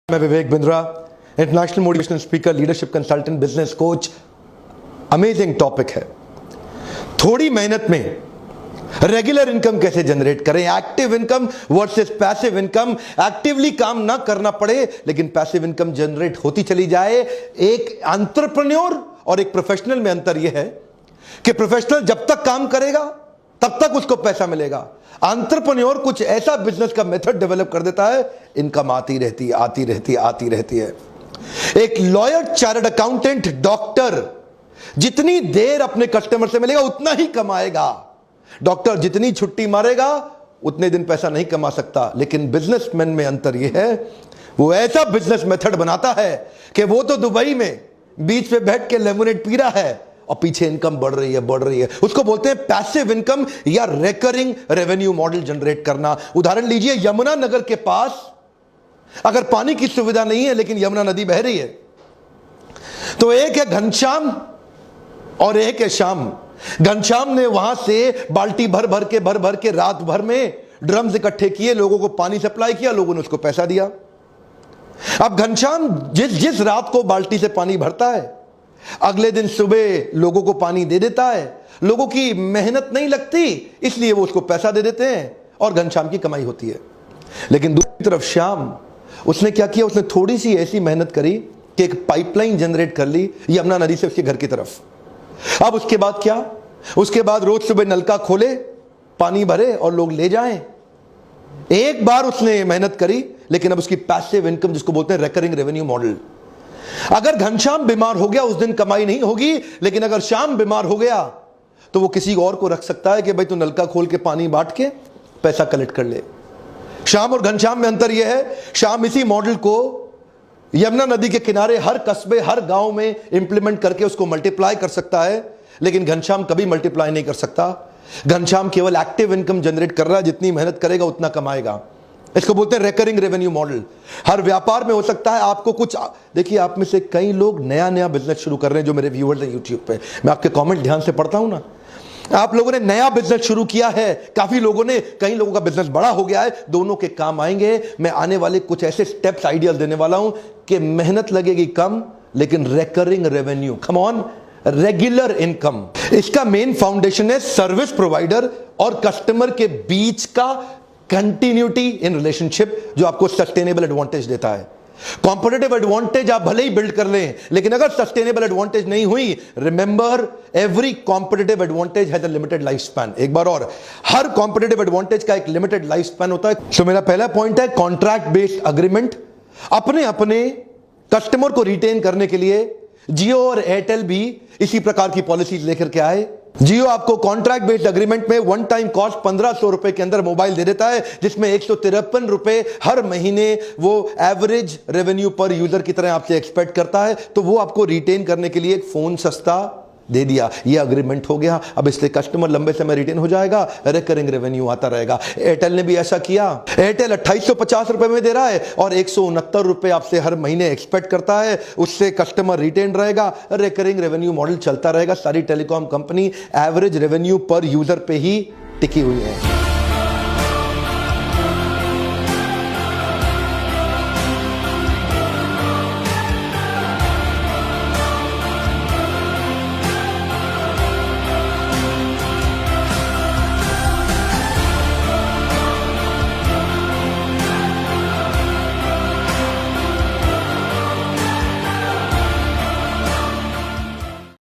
मैं Vivek Bindra, international motivational speaker, leadership consultant, business coach. Amazing topic है। थोड़ी मेहनत में रेगुलर इनकम कैसे जनरेट करें, active income versus passive income. Actively काम ना करना पड़े लेकिन पैसिव इनकम जनरेट होती चली जाए। एक एंटरप्रेन्योर और एक प्रोफेशनल में अंतर यह है कि प्रोफेशनल जब तक काम करेगा तब तक उसको पैसा मिलेगा। एंटरप्रेन्योर कुछ ऐसा बिजनेस का मेथड डेवलप कर देता है, इनकम आती रहती है। एक लॉयर, चार्टर्ड अकाउंटेंट, डॉक्टर जितनी देर अपने कस्टमर से मिलेगा उतना ही कमाएगा। डॉक्टर जितनी छुट्टी मारेगा उतने दिन पैसा नहीं कमा सकता। लेकिन बिजनेसमैन में अंतर यह है, वो ऐसा बिजनेस मेथड बनाता है कि वो तो दुबई में बीच पे बैठ के लेमोनेड पी रहा है और पीछे इनकम बढ़ रही है। उसको बोलते हैं पैसिव इनकम या रिकरिंग रेवेन्यू मॉडल जनरेट करना। उदाहरण लीजिए, यमुना नगर के पास अगर पानी की सुविधा नहीं है लेकिन यमुना नदी बह रही है, तो एक है घनश्याम और एक है श्याम। घनश्याम ने वहां से बाल्टी भर भर के रात भर में ड्रम्स इकट्ठे किए, लोगों को पानी सप्लाई किया, लोगों ने उसको पैसा दिया। अब घनश्याम जिस रात को बाल्टी से पानी भरता है, अगले दिन सुबह लोगों को पानी दे देता है। लोगों की मेहनत नहीं लगती, इसलिए वो उसको पैसा दे देते हैं और घनश्याम की कमाई होती है। लेकिन दूसरी तरफ श्याम, उसने क्या किया, उसने थोड़ी सी ऐसी मेहनत करी कि एक पाइपलाइन जनरेट कर ली यमुना नदी से उसके घर की तरफ। अब उसके बाद क्या, उसके बाद रोज सुबह नलका खोले, पानी भरे और लोग ले जाएं। एक बार उसने मेहनत करी, लेकिन अब उसकी पैसिव इनकम, जिसको बोलते हैं रिकरिंग रेवेन्यू मॉडल। अगर घनश्याम बीमार हो गया उस दिन कमाई नहीं होगी, लेकिन अगर श्याम बीमार हो गया तो वो किसी और को रख सकता है कि भाई तू नलका खोल के पानी बांट के पैसा कलेक्ट कर ले। श्याम और घनश्याम में अंतर यह है, श्याम इसी मॉडल को यमुना नदी के किनारे हर कस्बे, हर गांव में इंप्लीमेंट करके उसको मल्टीप्लाई कर सकता है, लेकिन घनश्याम कभी मल्टीप्लाई नहीं कर सकता। घनश्याम केवल एक्टिव इनकम जनरेट कर रहा है, जितनी मेहनत करेगा उतना कमाएगा। इसको बोलते हैं रिकरिंग रेवेन्यू मॉडल। हर व्यापार में हो सकता है आपको कुछ, देखिए आप में से कई लोग नया बिजनेस शुरू कर रहे हैं जो मेरे व्यूअर्स हैं यूट्यूब पे। मैं आपके कमेंट ध्यान से पढ़ता हूं ना। आप लोगों ने नया बिजनेस शुरू किया है, काफी लोगों ने, कई लोगों का बिजनेस बड़ा हो गया है, दोनों के काम आएंगे। मैं आने वाले कुछ ऐसे स्टेप्स, आइडियाज देने वाला हूं कि मेहनत लगेगी कम लेकिन recurring revenue, come on, regular income. इसका मेन फाउंडेशन है सर्विस प्रोवाइडर और कस्टमर के बीच का कंटिन्यूटी इन रिलेशनशिप, जो आपको सस्टेनेबल एडवांटेज देता है। कॉम्पिटिटिव एडवांटेज आप भले ही बिल्ड कर लें, लेकिन अगर सस्टेनेबल एडवांटेज नहीं हुई, remember every competitive advantage has a limited life span. एक बार और, हर कॉम्पिटिटिव एडवांटेज का एक लिमिटेड लाइफ स्पैन होता है। तो मेरा पहला पॉइंट है कॉन्ट्रैक्ट बेस्ड अग्रीमेंट। अपने कस्टमर को रिटेन करने के लिए जियो और एयरटेल भी इसी प्रकार की पॉलिसीज लेकर के आए। जियो आपको कॉन्ट्रैक्ट बेस्ड अग्रीमेंट में वन टाइम कॉस्ट 1500 रुपए के अंदर मोबाइल दे देता है, जिसमें 153 रुपए हर महीने वो एवरेज रेवेन्यू पर यूजर की तरह आपसे एक्सपेक्ट करता है। तो वो आपको रिटेन करने के लिए एक फोन सस्ता दे दिया, ये अग्रीमेंट हो गया। अब इसलिए कस्टमर लंबे समय रिटेन हो जाएगा, रिकरिंग रेवेन्यू आता रहेगा। एयरटेल ने भी ऐसा किया। एयरटेल 2850 रुपए में दे रहा है और 169 रुपए आपसे हर महीने एक्सपेक्ट करता है, उससे कस्टमर रिटेन रहेगा, रिकरिंग रेवेन्यू मॉडल चलता रहेगा। सारी टेलीकॉम कंपनी एवरेज रेवेन्यू पर यूजर पे ही टिकी हुई है।